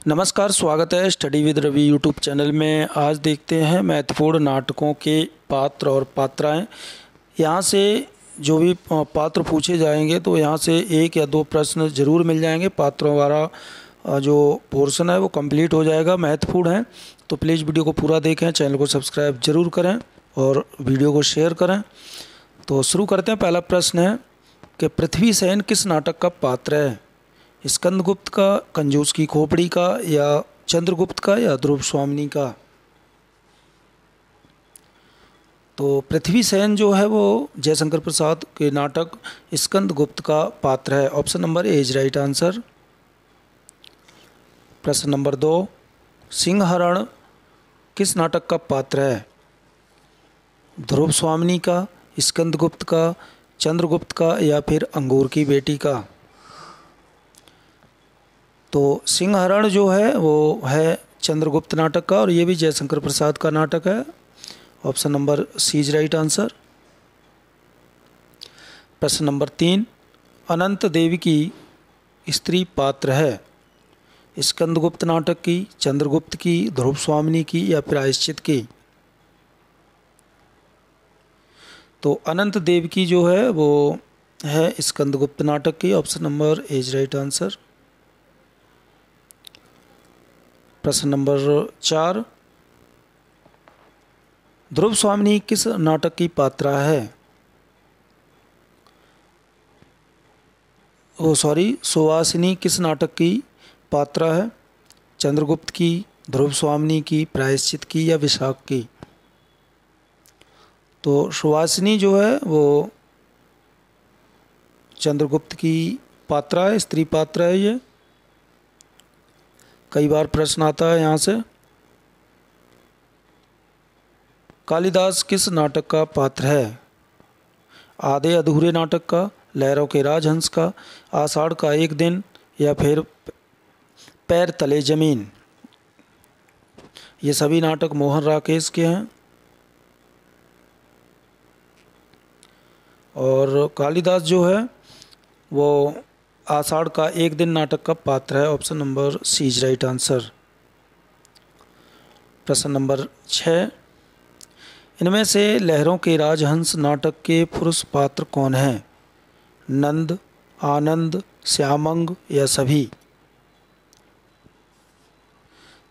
नमस्कार, स्वागत है study with Ravi YouTube channel में। आज देखते हैं महत्वपूर्ण नाटकों के पात्र और पात्राएं। यहाँ से जो भी पात्र पूछे जाएंगे तो यहाँ से एक या दो प्रश्न जरूर मिल जाएंगे। पात्रों वाला जो पोर्शन है वो कंप्लीट हो जाएगा, महत्वपूर्ण है। तो प्लीज़ वीडियो को पूरा देखें, चैनल को सब्सक्राइब जरूर करें और वीडियो को शेयर करें। तो शुरू करते हैं। पहला प्रश्न है कि पृथ्वी सेन किस नाटक का पात्र है? स्कंदगुप्त का, कंजूस की खोपड़ी का, या चंद्रगुप्त का, या ध्रुव स्वामिनी का? तो पृथ्वी सेन जो है वो जयशंकर प्रसाद के नाटक स्कंदगुप्त का पात्र है। Option number A is right answer. प्रश्न नंबर 2, सिंहहरण किस नाटक का पात्र है? ध्रुव स्वामिनी का, स्कंदगुप्त का, चंद्रगुप्त का, या फिर अंगूर की बेटी का? तो सिंहहरण जो है वो है चंद्रगुप्त नाटक का और ये भी जयशंकर प्रसाद का नाटक है। Option number C is right answer. प्रश्न नंबर 3, अनंत देवी की स्त्री पात्र है? स्कंदगुप्त नाटक की, चंद्रगुप्त की, ध्रुव स्वामिनी की, या प्रायश्चित की? तो अनंत देव की जो है वो है स्कंदगुप्त नाटक की। Option number A is right answer. प्रश्न नंबर 4, ध्रुव स्वामिनी किस नाटक की पात्रा है? सुवासिनी किस नाटक की पात्रा है? चंद्रगुप्त की, ध्रुव स्वामिनी की, प्रायश्चित की, या विशाख की? तो सुवासिनी जो है वो चंद्रगुप्त की पात्रा है, स्त्री पात्रा है। ये कई बार प्रश्न आता है यहाँ से। कालिदास किस नाटक का पात्र है? आधे अधूरे नाटक का, लहरों के राजहंस का, आषाढ़ का एक दिन, या फिर पैर तले जमीन? ये सभी नाटक मोहन राकेश के हैं और कालिदास जो है वो आषाढ़ का एक दिन नाटक का पात्र है। Option number C is right answer. प्रश्न नंबर 6, इनमें से लहरों के राजहंस नाटक के पुरुष पात्र कौन हैं? नंद, आनंद, श्यामंग, या सभी?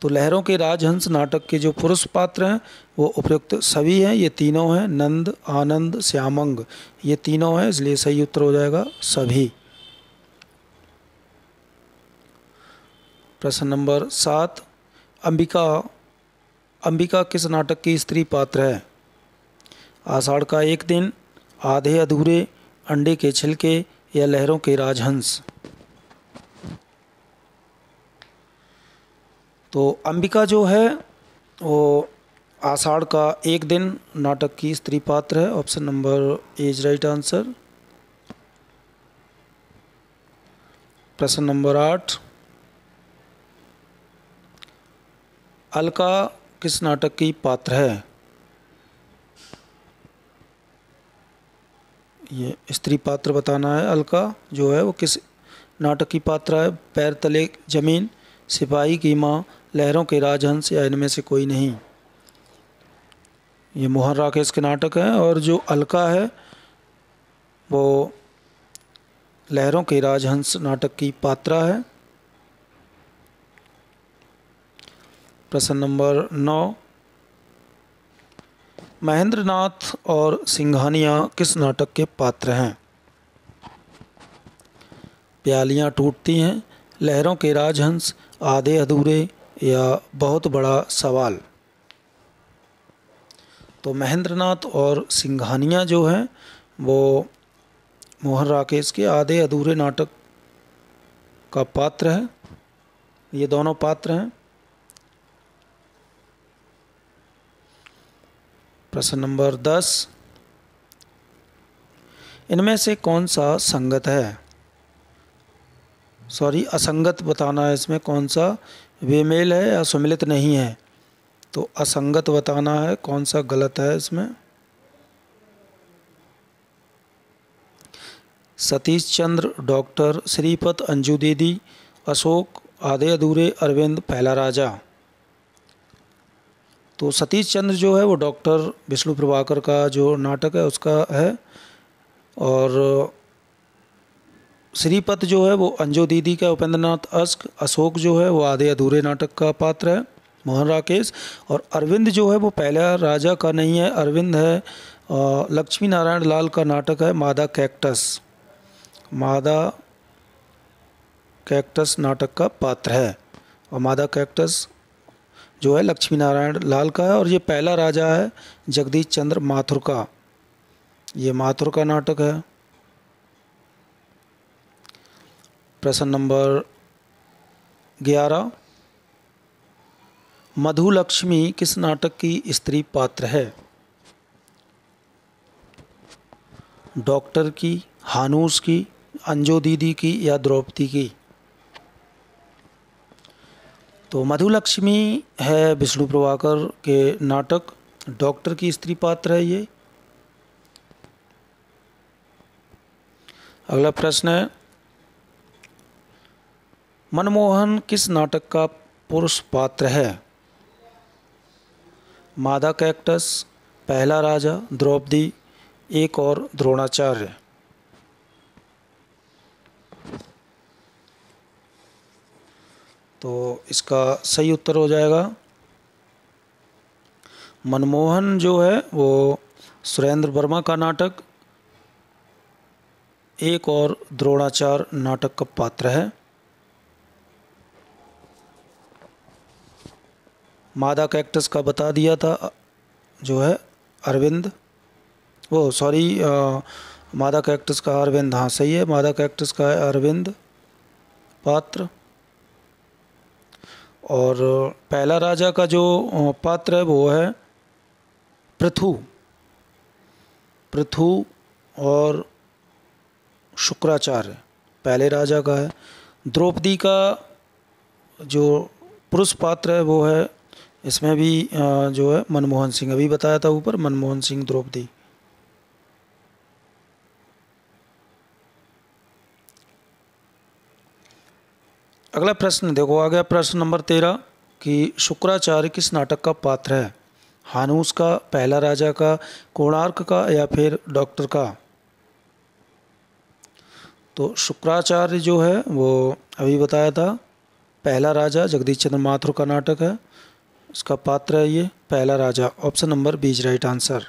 तो लहरों के राजहंस नाटक के जो पुरुष पात्र हैं वो उपयुक्त सभी हैं। ये तीनों हैं, नंद, आनंद, श्यामंग, ये तीनों हैं, इसलिए सही उत्तर हो जाएगा सभी। प्रश्न नंबर 7, अंबिका किस नाटक की स्त्री पात्र है? आषाढ़ का एक दिन, आधे अधूरे, अंडे के छिलके, या लहरों के राजहंस? तो अंबिका जो है वो आषाढ़ का एक दिन नाटक की स्त्री पात्र है। Option number A is right answer. प्रश्न नंबर 8, अलका किस नाटक की पात्र है? ये स्त्री पात्र बताना है। अलका जो है वो किस नाटक की पात्र है? पैर तले जमीन, सिपाही की माँ, लहरों के राजहंस, या इनमें से कोई नहीं? ये मोहन राकेश के नाटक हैं और जो अलका है वो लहरों के राजहंस नाटक की पात्रा है। प्रश्न नंबर 9, महेंद्रनाथ और सिंघानिया किस नाटक के पात्र हैं? प्यालियाँ टूटती हैं, लहरों के राजहंस, आधे अधूरे, या बहुत बड़ा सवाल? तो महेंद्रनाथ और सिंघानिया जो हैं वो मोहन राकेश के आधे अधूरे नाटक का पात्र है। ये दोनों पात्र हैं। प्रश्न नंबर 10, इनमें से कौन सा संगत है? असंगत बताना है इसमें, कौन सा बेमेल है या सुमिलित नहीं है। तो असंगत बताना है, कौन सा गलत है इसमें। सतीश चंद्र, डॉक्टर, श्रीपत, अंजू दीदी, अशोक, आधे अधूरे, अरविंद, पहला राजा। तो सतीश चंद्र जो है वो डॉक्टर विष्णु प्रभाकर का जो नाटक है उसका है। और श्रीपत जो है वो अंजू दीदी का उपेंद्र नाथ अश्क। अशोक जो है वो आधे अधूरे नाटक का पात्र है, मोहन राकेश। और अरविंद जो है वो पहला राजा का नहीं है, अरविंद है लक्ष्मी नारायण लाल का नाटक है मादा कैक्टस। मादा कैक्टस नाटक का पात्र है और मादा कैक्टस जो है लक्ष्मी नारायण लाल का है। और ये पहला राजा है जगदीश चंद्र माथुर का, ये माथुर का नाटक है। प्रश्न नंबर 11, मधु लक्ष्मी किस नाटक की स्त्री पात्र है? डॉक्टर की, हानूस की, अंजू दीदी की या द्रौपदी की? तो मधु लक्ष्मी है विष्णु प्रभाकर के नाटक, डॉक्टर की स्त्री पात्र है ये। अगला प्रश्न है, मनमोहन किस नाटक का पुरुष पात्र है? मादा कैक्टस, पहला राजा, द्रौपदी, एक और द्रोणाचार्य। तो इसका सही उत्तर हो जाएगा मनमोहन जो है वो सुरेंद्र वर्मा का नाटक, एक और द्रोणाचार्य नाटक का पात्र है। मादा कैक्टस का बता दिया था जो है अरविंद, वो सॉरी मादा कैक्टस का अरविंद, हाँ सही है, मादा कैक्टस का है अरविंद पात्र। और पहला राजा का जो पात्र है वो है पृथु। पृथु और शुक्राचार्य पहले राजा का है। द्रौपदी का जो पुरुष पात्र है वो है, इसमें भी जो है मनमोहन सिंह, अभी बताया था ऊपर, मनमोहन सिंह द्रौपदी। अगला प्रश्न देखो, आ गया प्रश्न नंबर 13 कि शुक्राचार्य किस नाटक का पात्र है? हानूस का, पहला राजा का, कोणार्क का या फिर डॉक्टर का? तो शुक्राचार्य जो है वो अभी बताया था, पहला राजा जगदीश चंद्र माथुर का नाटक है, इसका पात्र है ये पहला राजा। Option number B is right answer.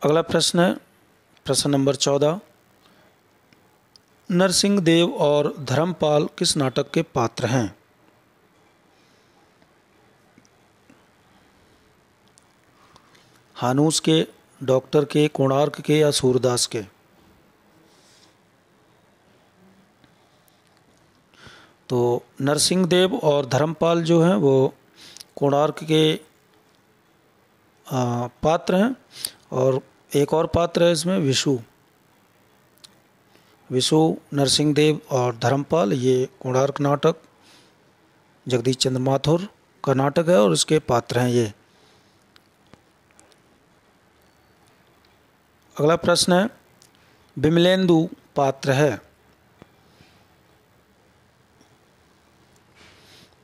अगला प्रश्न है प्रश्न नंबर 14, नरसिंह देव और धर्मपाल किस नाटक के पात्र हैं? हानूस के, डॉक्टर के, कोणार्क के या सूरदास के? तो नरसिंह देव और धर्मपाल जो हैं वो कोणार्क के पात्र हैं। और एक और पात्र है इसमें विशु। विशु, नरसिंह देव और धर्मपाल, ये कोणार्क नाटक जगदीश चंद्र माथुर का नाटक है और इसके पात्र हैं ये। अगला प्रश्न है, विमलेंदु पात्र है?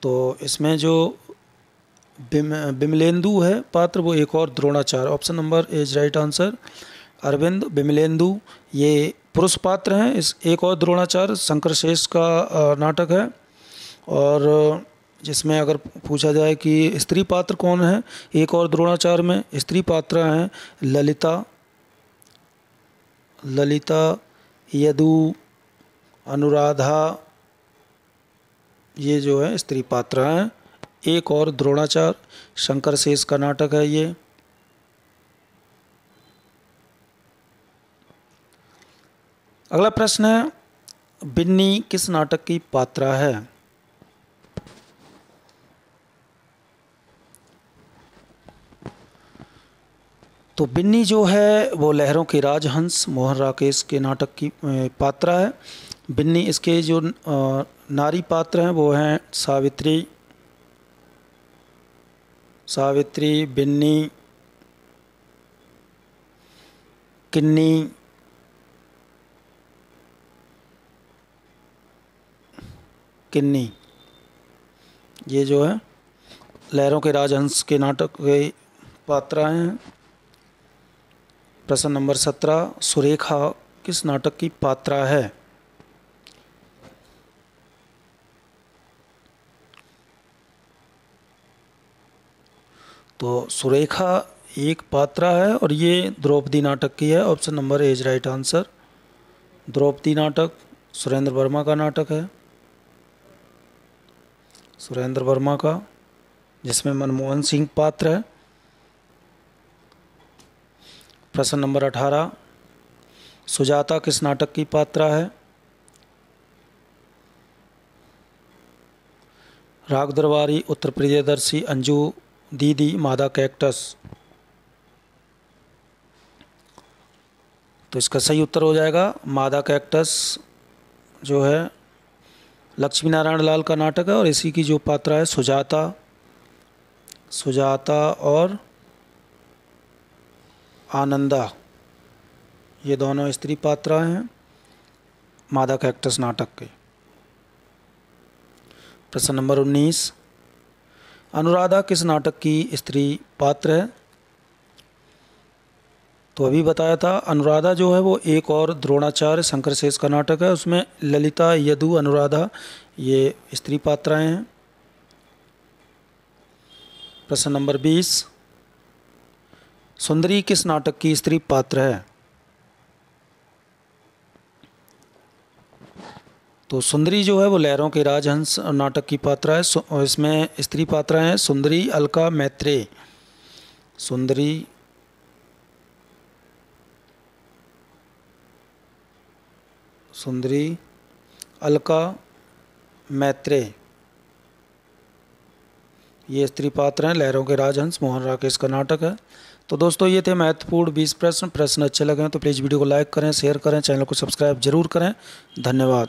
तो इसमें जो विमलेंदु है पात्र वो एक और Dronacharya. Option number is right answer. Arvind, Vimalendu ये पुरुष पात्र हैं। इस एक और द्रोणाचार्य शंकर शेष का नाटक है। और जिसमें अगर पूछा जाए कि स्त्री पात्र कौन है, एक और द्रोणाचार्य में स्त्री पात्र हैं ललिता, ललिता, यदु, अनुराधा, ये जो है स्त्री पात्र हैं। एक और द्रोणाचार्य शंकर शेष का नाटक है ये। अगला प्रश्न है, बिन्नी किस नाटक की पात्रा है? तो बिन्नी जो है वो लहरों के राजहंस मोहन राकेश के नाटक की पात्रा है। बिन्नी, इसके जो नारी पात्र हैं वो हैं सावित्री, सावित्री, बिन्नी, किन्नी, किन्नी, ये जो है लहरों के राजहंस के नाटक के पात्राएं हैं। प्रश्न नंबर 17, सुरेखा किस नाटक की पात्रा है? तो सुरेखा एक पात्रा है और ये द्रौपदी नाटक की है। Option number A is right answer. Draupadi नाटक सुरेंद्र वर्मा का नाटक है, सुरेंद्र वर्मा का, जिसमें मनमोहन सिंह पात्र है। प्रश्न नंबर 18, सुजाता किस नाटक की पात्रा है? राग दरबारी, उत्तर प्रियदर्शी, अंजू दीदी, मादा कैक्टस। तो इसका सही उत्तर हो जाएगा मादा कैक्टस, जो है लक्ष्मी नारायण लाल का नाटक है और इसी की जो पात्रा है सुजाता। सुजाता और आनंदा, ये दोनों स्त्री पात्राएं हैं मादा कैक्टस नाटक के। प्रश्न नंबर 19, अनुराधा किस नाटक की स्त्री पात्र है? तो अभी बताया था, अनुराधा जो है वो एक और द्रोणाचार्य शंकर शेष का नाटक है, उसमें ललिता, यदु, अनुराधा ये स्त्री पात्राएं हैं। प्रश्न नंबर 20, सुंदरी किस नाटक की स्त्री पात्र है? तो सुंदरी जो है वो लहरों के राजहंस नाटक की पात्रा है और इसमें स्त्री पात्रा हैं सुंदरी, अलका, मैत्रेय। सुंदरी, सुंदरी, अलका, मैत्रेय ये स्त्री पात्र हैं। लहरों के राजहंस मोहन राकेश का नाटक है। तो दोस्तों ये थे महत्वपूर्ण 20 प्रश्न। प्रश्न अच्छे लगे तो प्लीज़ वीडियो को लाइक करें, शेयर करें, चैनल को सब्सक्राइब जरूर करें। धन्यवाद।